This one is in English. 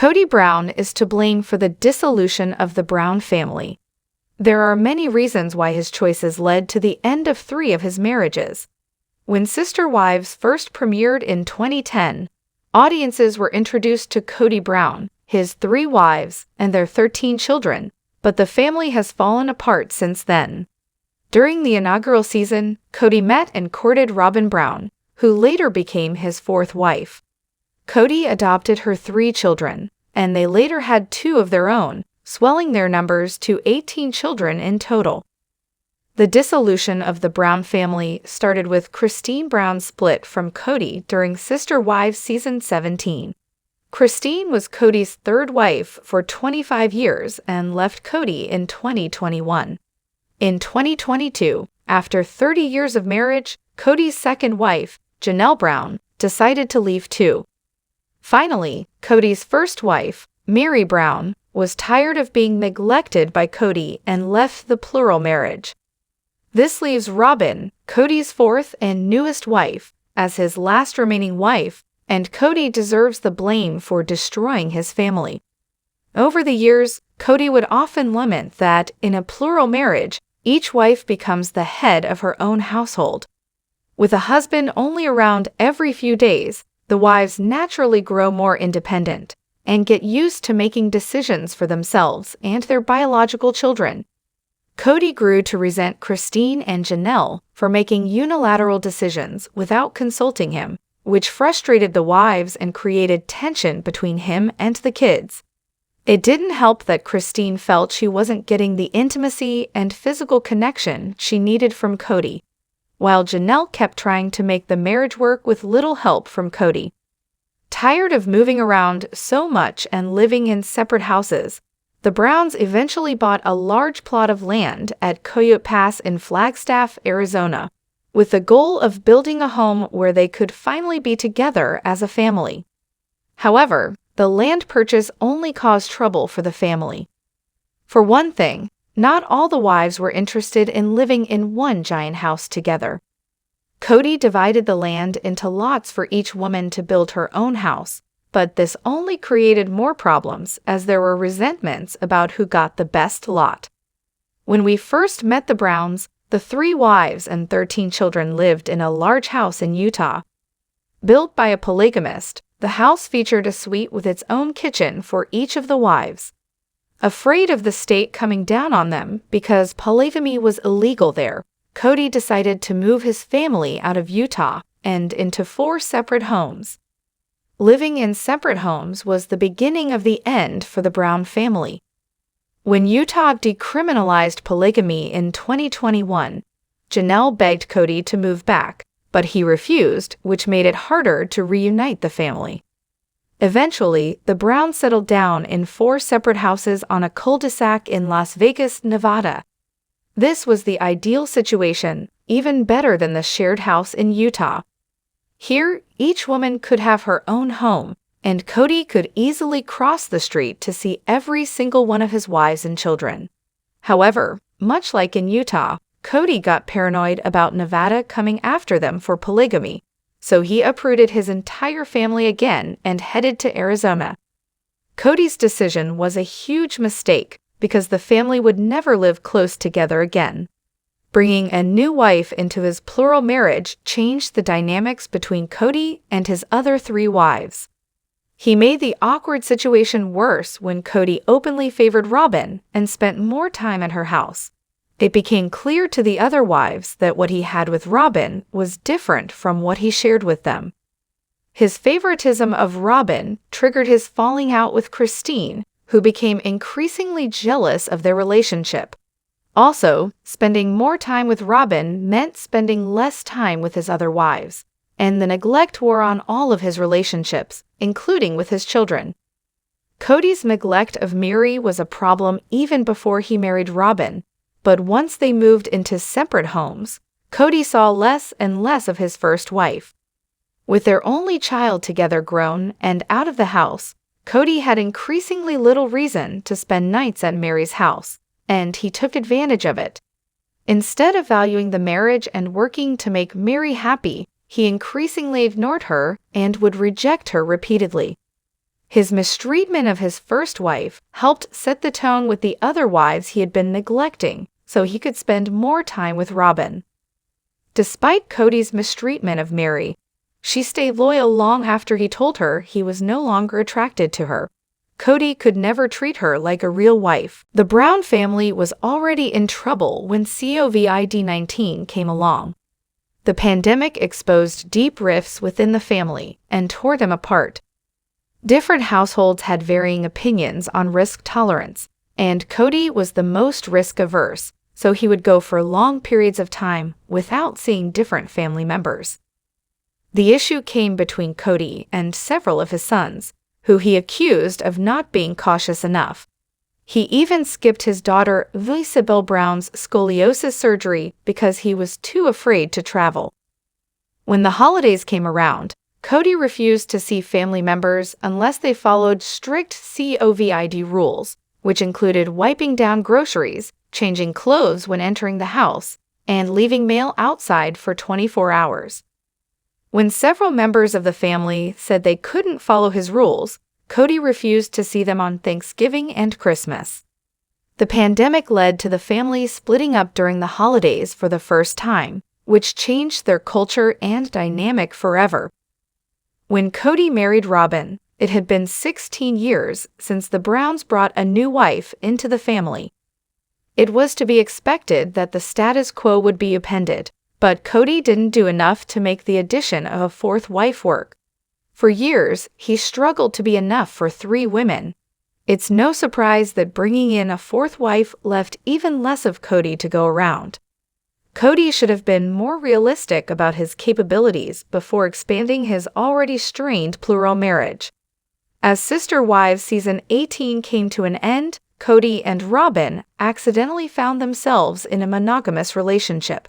Kody Brown is to blame for the dissolution of the Brown family. There are many reasons why his choices led to the end of 3 of his marriages. When Sister Wives first premiered in 2010, audiences were introduced to Kody Brown, his 3 wives, and their 13 children, but the family has fallen apart since then. During the inaugural season, Kody met and courted Robin Brown, who later became his 4th wife. Kody adopted her 3 children, and they later had 2 of their own, swelling their numbers to 18 children in total. The dissolution of the Brown family started with Christine Brown's split from Kody during Sister Wives Season 17. Christine was Kody's 3rd wife for 25 years and left Kody in 2021. In 2022, after 30 years of marriage, Kody's 2nd wife, Janelle Brown, decided to leave too. Finally, Kody's 1st wife, Mary Brown, was tired of being neglected by Kody and left the plural marriage. This leaves Robin, Kody's 4th and newest wife, as his last remaining wife, and Kody deserves the blame for destroying his family. Over the years, Kody would often lament that, in a plural marriage, each wife becomes the head of her own household. With a husband only around every few days, the wives naturally grow more independent and get used to making decisions for themselves and their biological children. Kody grew to resent Christine and Janelle for making unilateral decisions without consulting him, which frustrated the wives and created tension between him and the kids. It didn't help that Christine felt she wasn't getting the intimacy and physical connection she needed from Kody, while Janelle kept trying to make the marriage work with little help from Kody. Tired of moving around so much and living in separate houses, the Browns eventually bought a large plot of land at Coyote Pass in Flagstaff, Arizona, with the goal of building a home where they could finally be together as a family. However, the land purchase only caused trouble for the family. For one thing, not all the wives were interested in living in one giant house together. Kody divided the land into lots for each woman to build her own house, but this only created more problems as there were resentments about who got the best lot. When we first met the Browns, the 3 wives and 13 children lived in a large house in Utah. Built by a polygamist, the house featured a suite with its own kitchen for each of the wives. Afraid of the state coming down on them because polygamy was illegal there, Kody decided to move his family out of Utah and into 4 separate homes. Living in separate homes was the beginning of the end for the Brown family. When Utah decriminalized polygamy in 2021, Janelle begged Kody to move back, but he refused, which made it harder to reunite the family. Eventually, the Browns settled down in 4 separate houses on a cul-de-sac in Las Vegas, Nevada. This was the ideal situation, even better than the shared house in Utah. Here, each woman could have her own home, and Kody could easily cross the street to see every single one of his wives and children. However, much like in Utah, Kody got paranoid about Nevada coming after them for polygamy, so he uprooted his entire family again and headed to Arizona. Kody's decision was a huge mistake because the family would never live close together again. Bringing a new wife into his plural marriage changed the dynamics between Kody and his other 3 wives. He made the awkward situation worse when Kody openly favored Robin and spent more time at her house. It became clear to the other wives that what he had with Robin was different from what he shared with them. His favoritism of Robin triggered his falling out with Christine, who became increasingly jealous of their relationship. Also, spending more time with Robin meant spending less time with his other wives, and the neglect wore on all of his relationships, including with his children. Kody's neglect of Mary was a problem even before he married Robin, but once they moved into separate homes, Kody saw less and less of his first wife. With their only child together grown and out of the house, Kody had increasingly little reason to spend nights at Mary's house, and he took advantage of it. Instead of valuing the marriage and working to make Mary happy, he increasingly ignored her and would reject her repeatedly. His mistreatment of his first wife helped set the tone with the other wives he had been neglecting, so he could spend more time with Robin. Despite Kody's mistreatment of Mary, she stayed loyal long after he told her he was no longer attracted to her. Kody could never treat her like a real wife. The Brown family was already in trouble when COVID-19 came along. The pandemic exposed deep rifts within the family and tore them apart. Different households had varying opinions on risk tolerance, and Kody was the most risk-averse, so he would go for long periods of time without seeing different family members. The issue came between Kody and several of his sons, who he accused of not being cautious enough. He even skipped his daughter Isabel Brown's scoliosis surgery because he was too afraid to travel. When the holidays came around, Kody refused to see family members unless they followed strict COVID rules, which included wiping down groceries, changing clothes when entering the house, and leaving mail outside for 24 hours. When several members of the family said they couldn't follow his rules, Kody refused to see them on Thanksgiving and Christmas. The pandemic led to the family splitting up during the holidays for the first time, which changed their culture and dynamic forever. When Kody married Robin, it had been 16 years since the Browns brought a new wife into the family. It was to be expected that the status quo would be upended, but Kody didn't do enough to make the addition of a fourth wife work. For years, he struggled to be enough for 3 women. It's no surprise that bringing in a fourth wife left even less of Kody to go around. Kody should have been more realistic about his capabilities before expanding his already strained plural marriage. As Sister Wives Season 18 came to an end, Kody and Robin accidentally found themselves in a monogamous relationship.